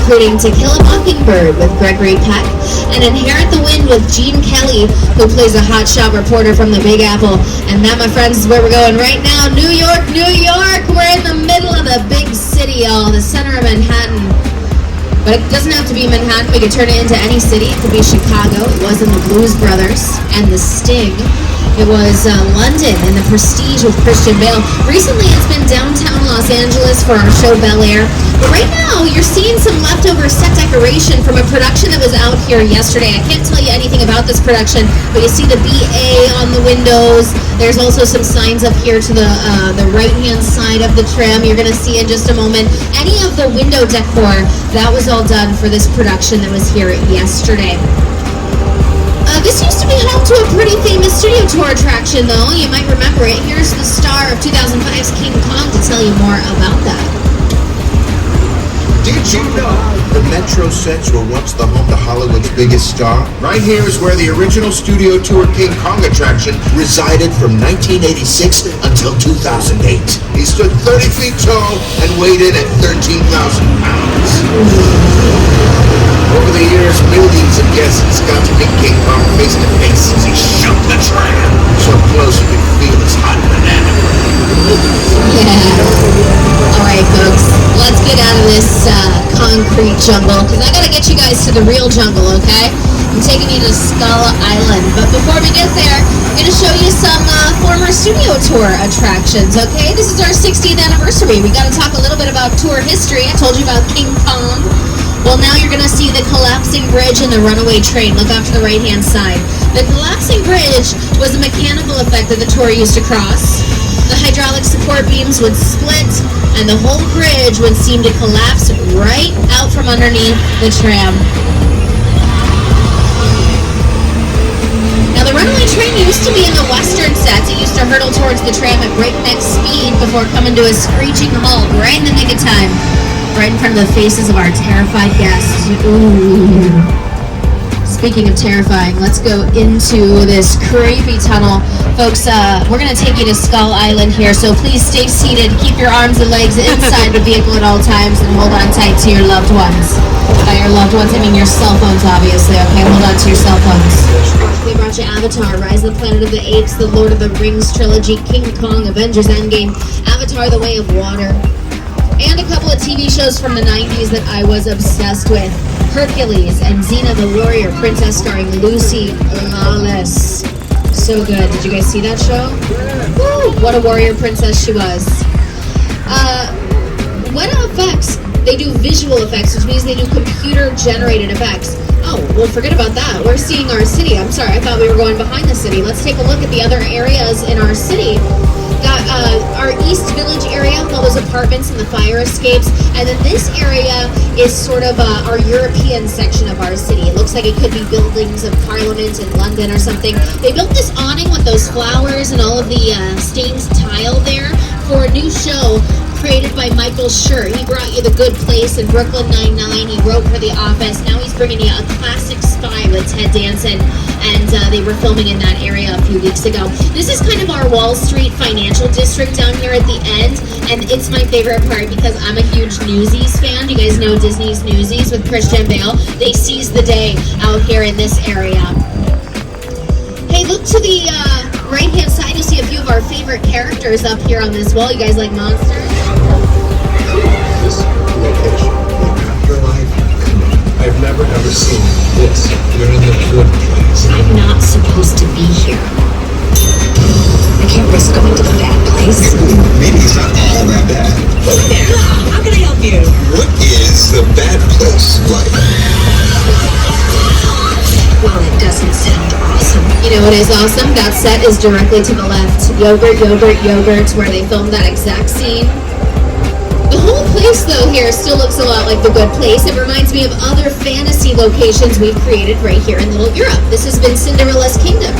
including To Kill a Mockingbird with Gregory Peck, and Inherit the Wind with Gene Kelly, who plays a hotshot reporter from the Big Apple. And that, my friends, is where we're going right now. New York, New York! We're in the middle of the big city, y'all, the center of Manhattan. But it doesn't have to be Manhattan. We could turn it into any city. It could be Chicago. It was in the Blues Brothers and the Sting. It was London and the Prestige with Christian Bale. Recently, it's been downtown Los Angeles for our show Bel Air. But right now, you're seeing some leftover set decoration from a production that was out here yesterday. I can't tell you anything about this production, but you see the BA on the windows. There's also some signs up here to the right-hand side of the tram. You're going to see in just a moment any of the window decor. That was all done for this production that was here yesterday. This used to be home to a pretty famous studio tour attraction, though. You might remember it. Here's the star of 2005's King Kong to tell you more about that. Did you know the Metro sets were once the home to Hollywood's biggest star? Right here is where the original studio tour King Kong attraction resided from 1986 until 2008. He stood 30 feet tall and weighed in at 13,000 pounds. Over the years, millions of guests got to meet King Kong face to face as he shook the tram. So close you could feel his hot banana bread. Yeah. Alright, folks. Let's get out of this concrete jungle, because I gotta get you guys to the real jungle, okay? I'm taking you to Skull Island. But before we get there, I'm gonna show you some former studio tour attractions, okay? This is our 60th anniversary. We gotta talk a little bit about tour history. I told you about King Kong. Well, now you're going to see the collapsing bridge and the runaway train. Look off to the right-hand side. The collapsing bridge was a mechanical effect that the tour used to cross. The hydraulic support beams would split, and the whole bridge would seem to collapse right out from underneath the tram. Now, the runaway train used to be in the western sets. It used to hurtle towards the tram at breakneck speed before coming to a screeching halt right in the nick of time. Right in front of the faces of our terrified guests. Ooh. Speaking of terrifying, let's go into this creepy tunnel. Folks, we're going to take you to Skull Island here, so please stay seated, keep your arms and legs inside the vehicle at all times, and hold on tight to your loved ones. By your loved ones, I mean your cell phones, obviously, okay? Hold on to your cell phones. We brought you Avatar, Rise of the Planet of the Apes, The Lord of the Rings trilogy, King Kong, Avengers Endgame, Avatar, The Way of Water, and a couple of TV shows from the 90s that I was obsessed with. Hercules and Xena the Warrior Princess starring Lucy Lawless. So good. Did you guys see that show? Woo! What a warrior princess she was. What effects? They do visual effects, which means they do computer-generated effects. Oh, well, forget about that. We're seeing our city. I'm sorry, I thought we were going behind the city. Let's take a look at the other areas in our city. Got our East Village area with all those apartments and the fire escapes, and then this area is sort of our European section of our city. It looks like it could be buildings of Parliament in London or something. They built this awning with those flowers and all of the stained tile there for a new show created by Michael Schur. He brought you The Good Place and Brooklyn Nine-Nine. He wrote for The Office. Now he's bringing you a classic Spy with Ted Danson, and they were filming in that area a few weeks ago. This is kind of our Wall Street financial district down here at the end, and it's my favorite part because I'm a huge Newsies fan. You guys know Disney's Newsies with Christian Bale. They seize the day out here in this area. Hey, look to the right-hand side. You see a few of our favorite characters up here on this wall. You guys like monsters? This location, the afterlife, I've never ever seen this. You're in the good place. I'm not supposed to be here. I can't risk going to the bad place. Maybe it's not all that bad. How can I help you? What is the bad place like? Well, it doesn't sound awesome. You know what is awesome? That set is directly to the left. Yogurt, Yogurt, Yogurt, where they filmed that exact scene. The whole place, though, here still looks a lot like The Good Place. It reminds me of other fantasy locations we've created right here in Little Europe. This has been Cinderella's Kingdom.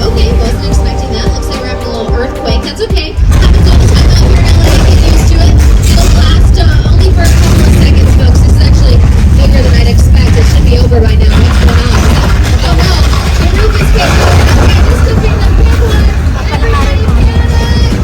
Okay, wasn't expecting that. Looks like we're having a little earthquake. That's okay. Happens all the time out here in LA. Get used to it. It'll last only for a couple of seconds, folks. This is actually bigger than I'd expect. It should be over by now. What's going on? Oh, no. The roof is getting This could be the big one. Everybody panic!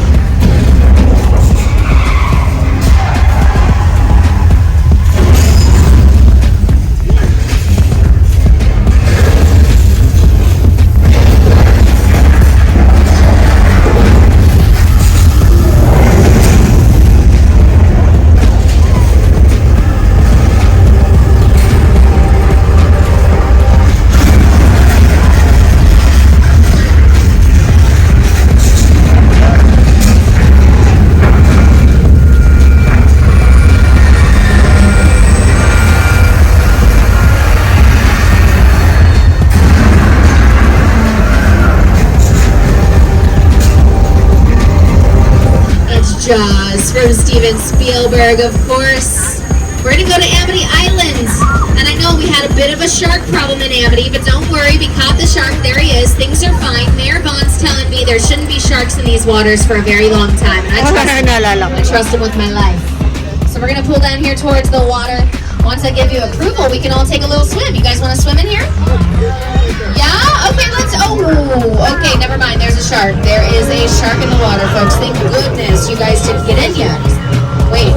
Jaws from Steven Spielberg, of course. We're gonna go to Amity Island. And I know we had a bit of a shark problem in Amity, but don't worry, we caught the shark. There he is. Things are fine. Mayor Vaughn's telling me there shouldn't be sharks in these waters for a very long time. And I trust him with my life. So we're gonna pull down here towards the water. Once I give you approval, we can all take a little swim. You guys wanna swim in here? Yeah? Okay, let's, okay, never mind. There's a shark. There is a shark in the water, folks. Thank goodness you guys didn't get in yet. Wait.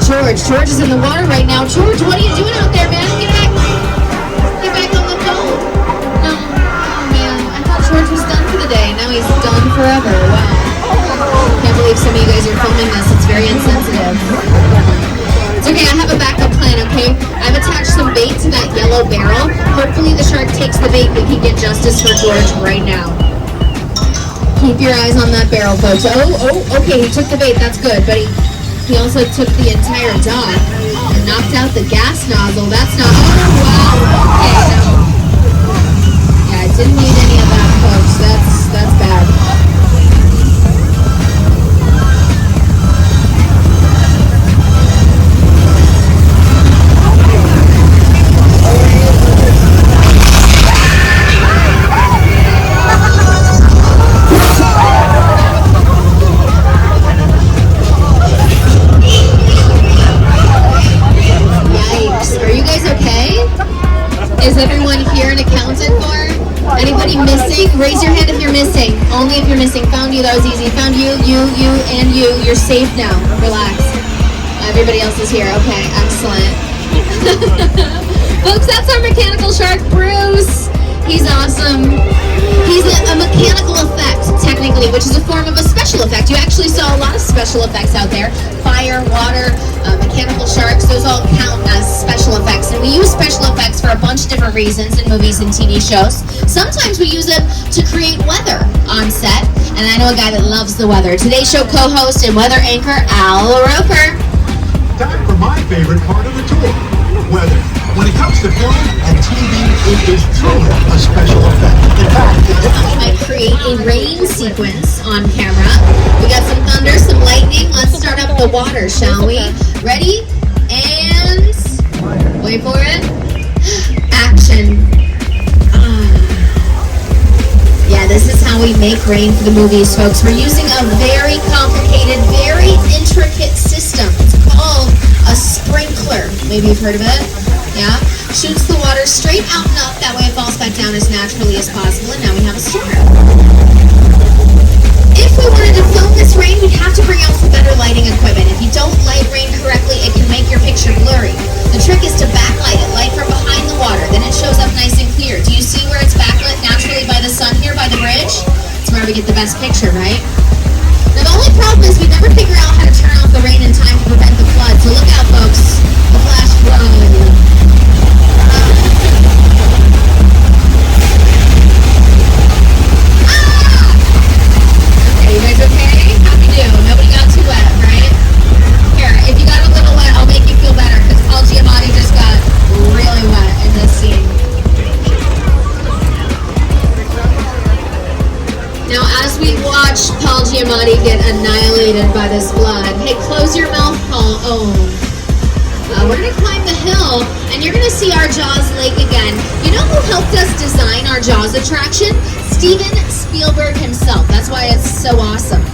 George is in the water right now. George, what are you doing out there, man? Get back on the boat. No, oh man, I thought George was done for the day. Now he's done forever. Wow. Can't believe some of you guys are filming this. It's very insensitive. It's okay, I have a backup plan, okay? I've attached some bait to that yellow barrel. Hopefully the shark takes the bait. We can get justice for George right now. Keep your eyes on that barrel, folks. Okay, he took the bait. That's good, but he also took the entire dock and knocked out the gas nozzle. That's not, wow, okay, no. Yeah, I didn't need any of that, folks. That's bad. Is everyone here and accounted for? Anybody missing? Raise your hand if you're missing. Only if you're missing. Found you, that was easy. Found you, and you. You're safe now. Relax. Everybody else is here. Okay, excellent. Folks, that's our mechanical shark, Bruce. He's awesome. He's a mechanical effect, technically, which is a form of a special effect. You actually saw a lot of special effects out there. Fire, water, mechanical sharks, those all count as special effects. And we use special effects for a bunch of different reasons in movies and TV shows. Sometimes we use them to create weather on set. And I know a guy that loves the weather. Today's show co-host and weather anchor, Al Roker. Time for my favorite part of the tour, weather. When it comes to film and TV, it is truly a special effect. In fact, We might create a rain sequence on camera. We got some thunder, some lightning. Let's start up the water, shall we? Ready? And wait for it. Action. Yeah, this is how we make rain for the movies, folks. We're using a very complicated, very intricate system. It's called a sprinkler. Maybe you've heard of it? Yeah? Shoots the water straight out and up. That way it falls back down as naturally as possible. And now we have a storm. If we wanted to film this rain, we'd have to bring out some better lighting equipment. If you don't light rain correctly, it can make your picture blurry. The trick is to backlight it, light from behind the water. Then it shows up nice and clear. Do you see where it's backlit naturally by the sun here by the bridge? It's where we get the best picture, right? Now the only problem is we never figure out how to turn off the rain in time to prevent the flood. So look out, folks. The flash flood. Okay, you guys okay? Happy do. Nobody got too wet, right? Here, if you got a little wet, I'll make you feel better because Paul Giamatti just got really wet in this scene. Now, as we watch Paul Giamatti get annihilated by this flood, hey, close your mouth, Paul. We're gonna climb the hill, and you're gonna see our Jaws Lake again. You know who helped us design our Jaws attraction? Steven Spielberg himself. That's why it's so awesome.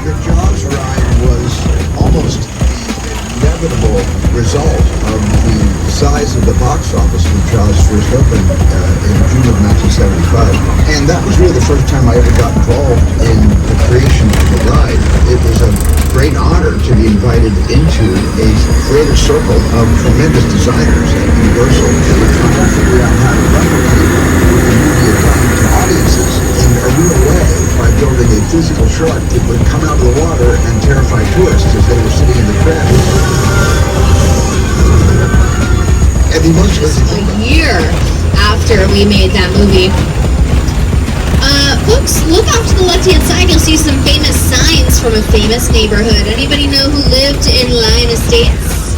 The Jaws ride was almost the inevitable result of the size of the box office when Jaws first opened in June of 1975. And that was really the first time I ever got involved in the creation of the ride. It was a great honor to be invited into a greater circle of tremendous designers at Universal who were trying to figure out how to replicate the movie acclaim to audiences in a real way by building a physical shark that would come out of the water and terrify tourists as they were sitting in the crowd. And A year after we made that movie. Folks, look off to the left-hand side. You'll see some famous signs from a famous neighborhood. Anybody know who lived in Lyon Estates?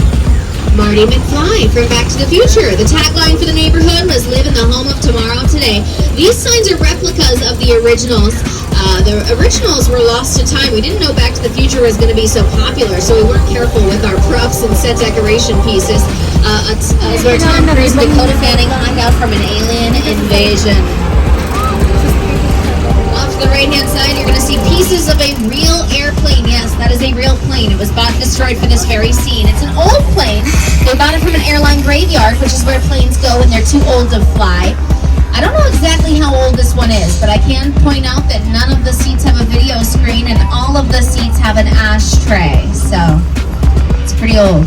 Marty McFly from Back to the Future. The tagline for the neighborhood was "Live in the home of tomorrow today." These signs are replicas of the originals The originals were lost to time. We didn't know Back to the Future was going to be so popular, so we weren't careful with our props and set decoration pieces. As we're Tom Cruise and Dakota Fanning find out from an alien invasion. Off to the right-hand side, you're going to see pieces of a real airplane. Yes, that is a real plane. It was bought and destroyed for this very scene. It's an old plane. They bought it from an airline graveyard, which is where planes go when they're too old to fly. I don't know exactly how old this one is, but I can point out that none of the seats have a video screen and all of the seats have an ashtray. So, it's pretty old.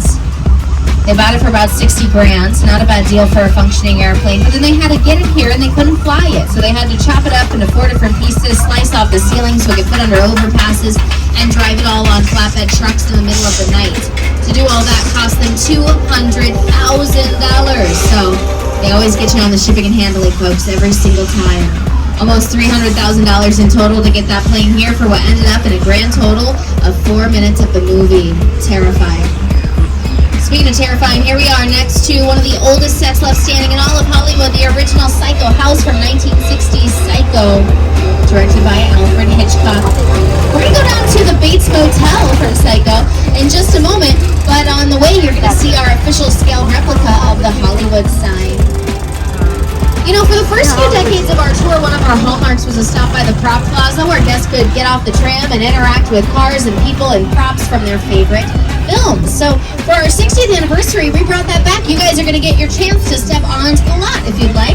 They bought it for about 60 grand, so not a bad deal for a functioning airplane. But then they had to get it here and they couldn't fly it. So they had to chop it up into 4 different pieces, slice off the ceiling so it could fit under overpasses, and drive it all on flatbed trucks in the middle of the night. To do all that cost them $200,000. So they always get you on the shipping and handling, folks, every single time. Almost $300,000 in total to get that plane here for what ended up in a grand total of 4 minutes of the movie. Terrifying. Speaking of terrifying, here we are next to one of the oldest sets left standing in all of Hollywood, the original Psycho house from 1960's Psycho, directed by Alfred Hitchcock. We're going to go down to the Bates Motel from Psycho in just a moment, but on the way you're going to see our official scale replica of the Hollywood sign. You know, for the first few decades of our tour, one of our hallmarks was a stop by the Prop Plaza where guests could get off the tram and interact with cars and people and props from their favorite films. So for our 60th anniversary, we brought that back. You guys are going to get your chance to step onto the lot if you'd like.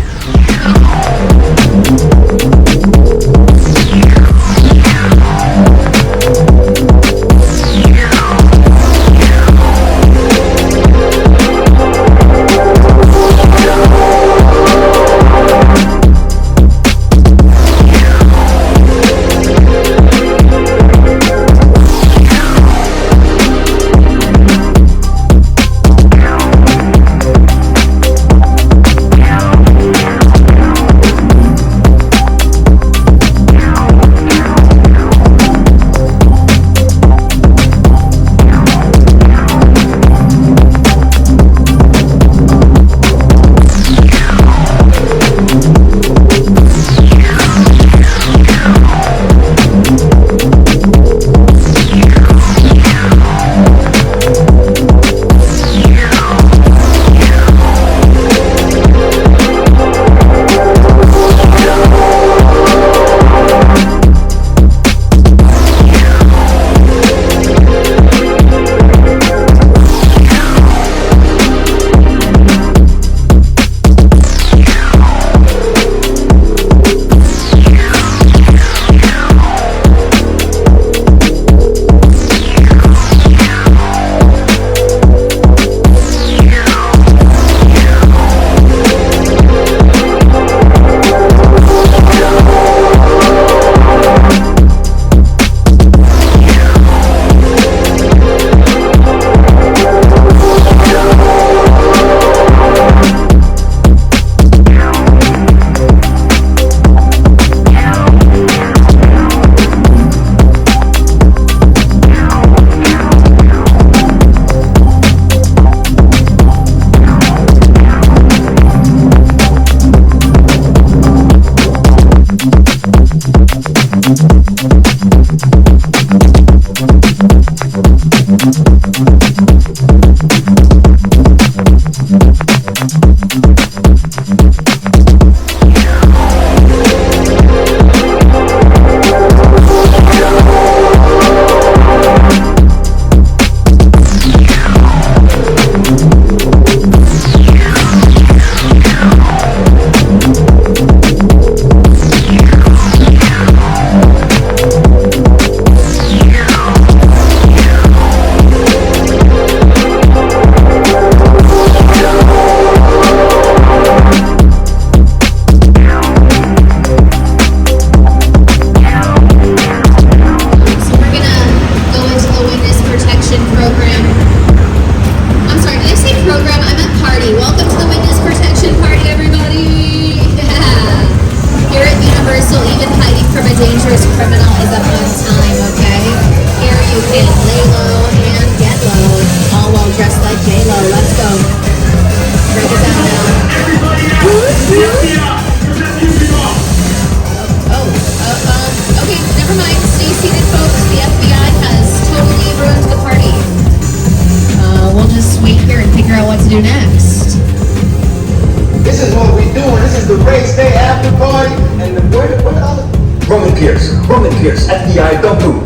And where the other? Roman Pierce, FBI, don't move.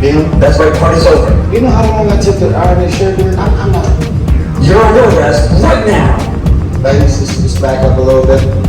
Neil, That's right, party's over. you know how long I took to iron this shirt, dude? I'm not. You're under arrest right now. Ladies, let's back up a little bit.